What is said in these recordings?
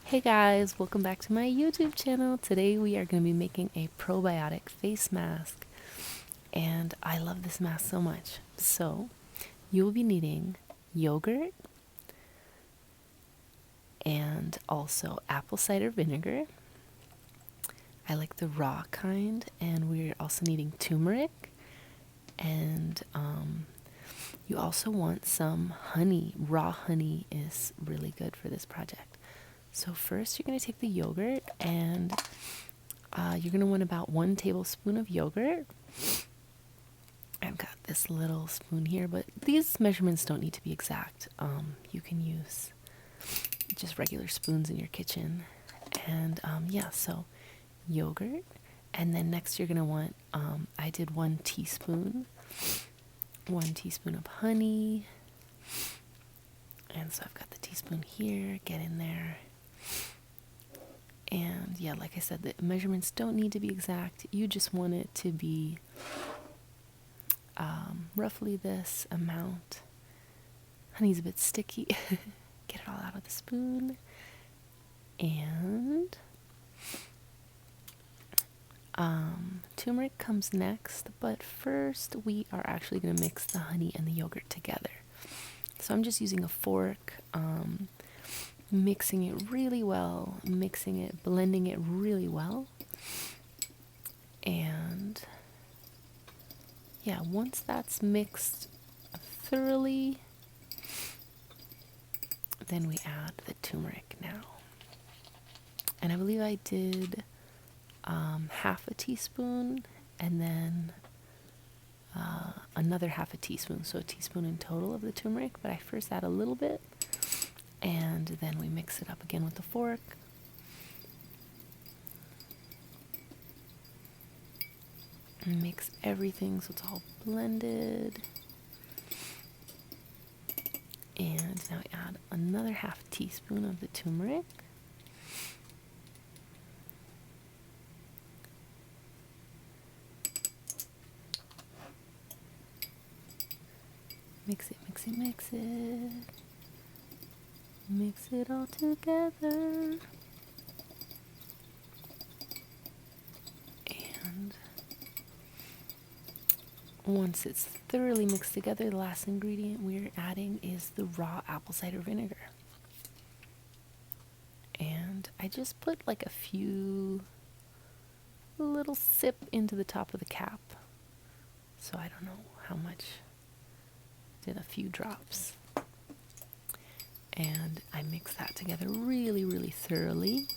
Hey guys, welcome back to my YouTube channel. Today we are going to be making a probiotic face mask, and I love this mask so much. So you will be needing yogurt and also apple cider vinegar. I like the raw kind, and we're also needing turmeric, and you also want some honey. Raw honey is really good for this project. So first you're going to take the yogurt, and you're going to want about 1 tablespoon of yogurt. I've got this little spoon here, but these measurements don't need to be exact. You can use just regular spoons in your kitchen. And yeah, so yogurt. And then next you're going to want, I did 1 teaspoon of honey. And so I've got the teaspoon here, get in there. And yeah, like I said, the measurements don't need to be exact. You just want it to be roughly this amount. Honey's a bit sticky. Get it all out of the spoon. And turmeric comes next, but first we are actually going to mix the honey and the yogurt together. So I'm just using a fork, mixing it really well, blending it really well. And yeah, once that's mixed thoroughly, then we add the turmeric now. And I believe I did half a teaspoon and then another half a teaspoon, so a teaspoon in total of the turmeric, but I first add a little bit and then we mix it up again with the fork. And mix everything so it's all blended. And now we add another half teaspoon of the turmeric. Mix it, mix it, mix it. Mix it all together. And once it's thoroughly mixed together, the last ingredient we're adding is the raw apple cider vinegar. And I just put like a little sip into the top of the cap. So I don't know how much. Did a few drops. And I mix that together really, really thoroughly.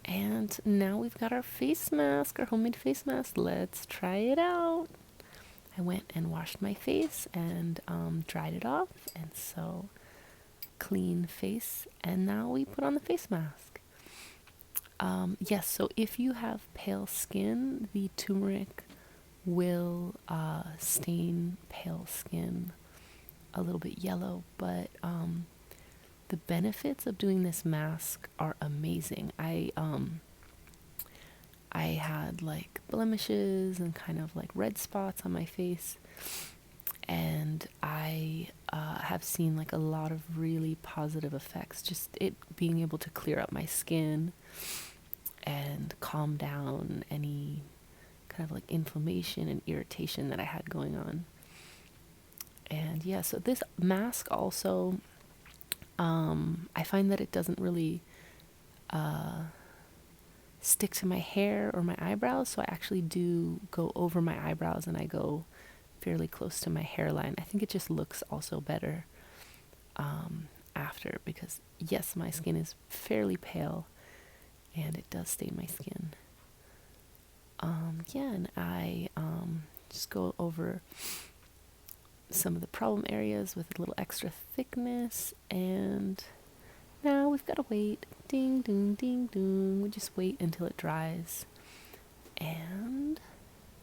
And now we've got our face mask, our homemade face mask. Let's try it out. I went and washed my face and dried it off, and so clean face. And now we put on the face mask. Yes, so if you have pale skin, the turmeric will stain pale skin a little bit yellow, but the benefits of doing this mask are amazing. I had like blemishes and kind of like red spots on my face, and I have seen like a lot of really positive effects, just it being able to clear up my skin and calm down any kind of like inflammation and irritation that I had going on. And yeah, so this mask also, I find that it doesn't really stick to my hair or my eyebrows, so I actually do go over my eyebrows and I go fairly close to my hairline. I think it just looks also better after, because yes, my skin is fairly pale and it does stain my skin. Yeah, and I just go over some of the problem areas with a little extra thickness, and now we've got to wait. Ding, ding, ding, ding. We just wait until it dries. And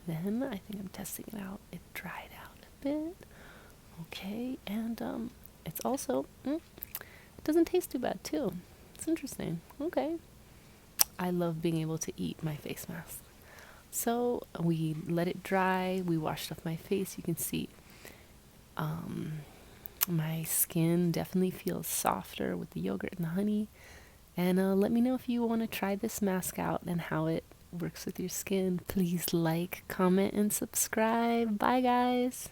then I think I'm testing it out. It dried out a bit. Okay, and it's also, it doesn't taste too bad too. It's interesting. Okay. I love being able to eat my face mask. So we let it dry. We washed off my face. You can see my skin definitely feels softer with the yogurt and the honey. And let me know if you want to try this mask out and how it works with your skin. Please like, comment, and subscribe. Bye, guys.